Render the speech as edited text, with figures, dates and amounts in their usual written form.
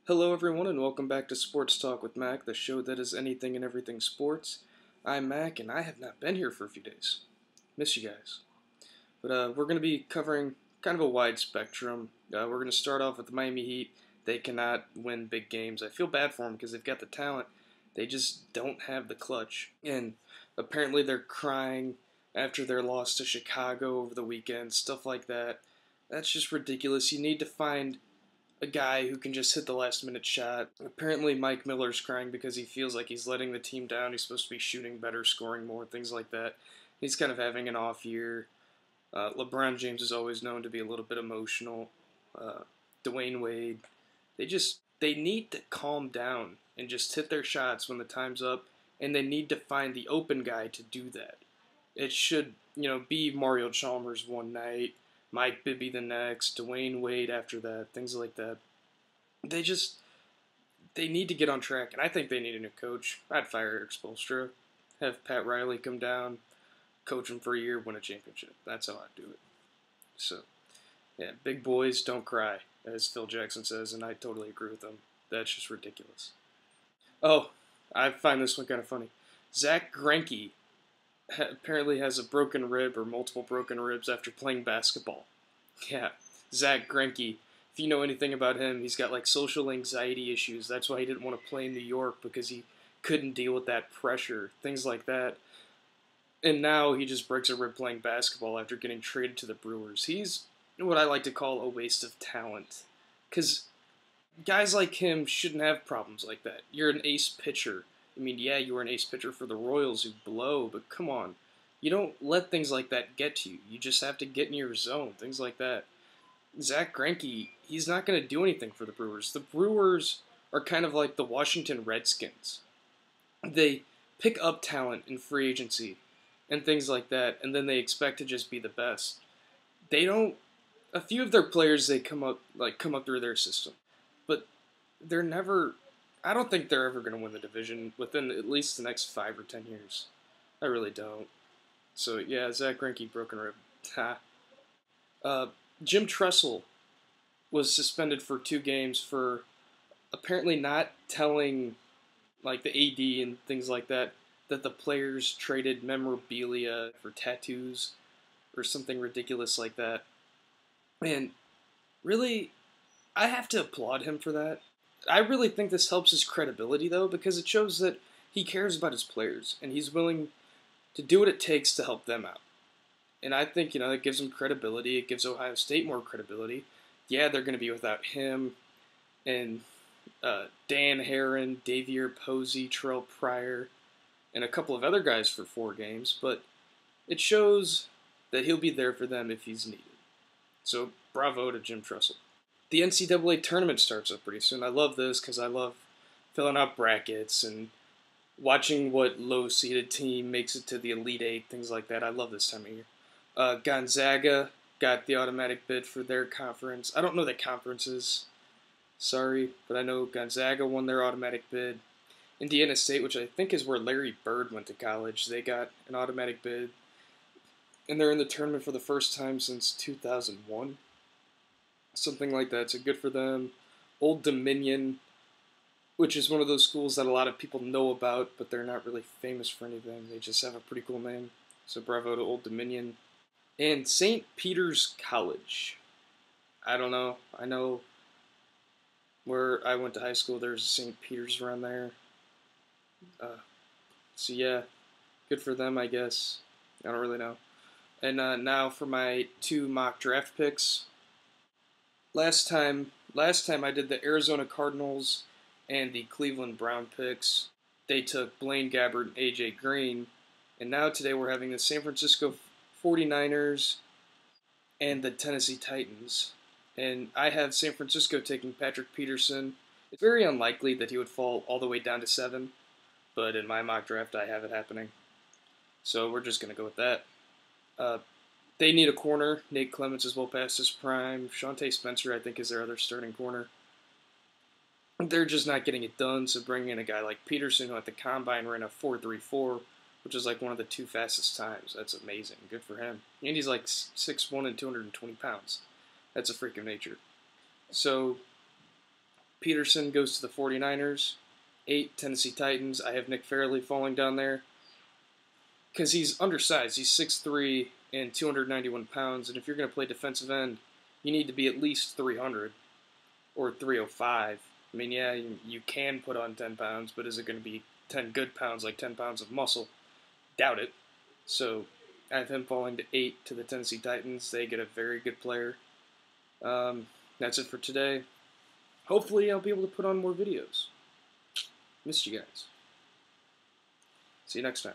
Hello, everyone, and welcome back to Sports Talk with Mac, the show that is anything and everything sports. I'm Mac, and I have not been here for a few days. Miss you guys. But we're going to be covering kind of a wide spectrum. We're going to start off with the Miami Heat. They cannot win big games. I feel bad for them because they've got the talent. They just don't have the clutch. And apparently they're crying after their loss to Chicago over the weekend, stuff like that. That's just ridiculous. You need to find a guy who can just hit the last minute shot. Apparently Mike Miller's crying because he feels like he's letting the team down. He's supposed to be shooting better, scoring more, things like that. He's kind of having an off year. LeBron James is always known to be a little bit emotional. Dwayne Wade. They need to calm down and just hit their shots when the time's up, and they need to find the open guy to do that. It should, be Mario Chalmers one night, Mike Bibby the next, Dwayne Wade after that, things like that. They need to get on track, and I think they need a new coach. I'd fire Eric Spoelstra, have Pat Riley come down, coach him for a year, win a championship. That's how I'd do it. So, yeah, big boys don't cry, as Phil Jackson says, and I totally agree with him. That's just ridiculous. Oh, I find this one kind of funny. Zach Greinke apparently has a broken rib or multiple broken ribs after playing basketball. Yeah, Zach Greinke. If you know anything about him, he's got like social anxiety issues. That's why he didn't want to play in New York, because he couldn't deal with that pressure, things like that. And now he just breaks a rib playing basketball after getting traded to the Brewers. He's what I like to call a waste of talent, because guys like him shouldn't have problems like that. You're an ace pitcher. I mean, yeah, you were an ace pitcher for the Royals who blow, but come on. You don't let things like that get to you. You just have to get in your zone, things like that. Zach Greinke, he's not going to do anything for the Brewers. The Brewers are kind of like the Washington Redskins. They pick up talent in free agency and things like that, and then they expect to just be the best. They don't. A few of their players, they come up through their system, but they're never. I don't think they're ever going to win the division within at least the next 5 or 10 years. I really don't. So yeah, Zach Greinke, broken rib. Jim Tressle was suspended for 2 games for apparently not telling like the AD and things like that the players traded memorabilia for tattoos or something ridiculous like that. And really, I have to applaud him for that. I really think this helps his credibility, though, because it shows that he cares about his players, and he's willing to do what it takes to help them out. And I think, it gives him credibility. It gives Ohio State more credibility. Yeah, they're going to be without him and Dan Herron, Davier Posey, Terrell Pryor, and a couple of other guys for 4 games, but it shows that he'll be there for them if he's needed. So, bravo to Jim Tressle. The NCAA tournament starts up pretty soon. I love this because I love filling out brackets and watching what low-seeded team makes it to the Elite Eight, things like that. I love this time of year. Gonzaga got the automatic bid for their conference. I don't know the conferences, sorry, but I know Gonzaga won their automatic bid. Indiana State, which I think is where Larry Bird went to college, they got an automatic bid. And they're in the tournament for the first time since 2001. Something like that, so good for them. Old Dominion, which is one of those schools that a lot of people know about, but they're not really famous for anything. They just have a pretty cool name. So bravo to Old Dominion. And St. Peter's College. I don't know. I know where I went to high school, there's St. Peter's around there. So yeah, good for them, I guess. I don't really know. And now for my 2 mock draft picks. Last time I did the Arizona Cardinals and the Cleveland Brown picks. They took Blaine Gabbert and AJ Green. And now today we're having the San Francisco 49ers and the Tennessee Titans. And I have San Francisco taking Patrick Peterson. It's very unlikely that he would fall all the way down to 7, but in my mock draft I have it happening. So we're just going to go with that. They need a corner. Nate Clements is well past his prime. Shante Spencer, I think, is their other starting corner. They're just not getting it done, so bringing in a guy like Peterson, who at the Combine ran a 4.34, which is like one of the 2 fastest times. That's amazing. Good for him. And he's like 6'1" and 220 pounds. That's a freak of nature. So Peterson goes to the 49ers. 8, Tennessee Titans. I have Nick Fairley falling down there because he's undersized. He's 6'3" and 291 pounds, and if you're going to play defensive end, you need to be at least 300 or 305. I mean, yeah, you can put on 10 pounds, but is it going to be 10 good pounds, like 10 pounds of muscle? Doubt it. So I have him falling to 8 to the Tennessee Titans. They get a very good player. That's it for today. Hopefully I'll be able to put on more videos. Missed you guys. See you next time.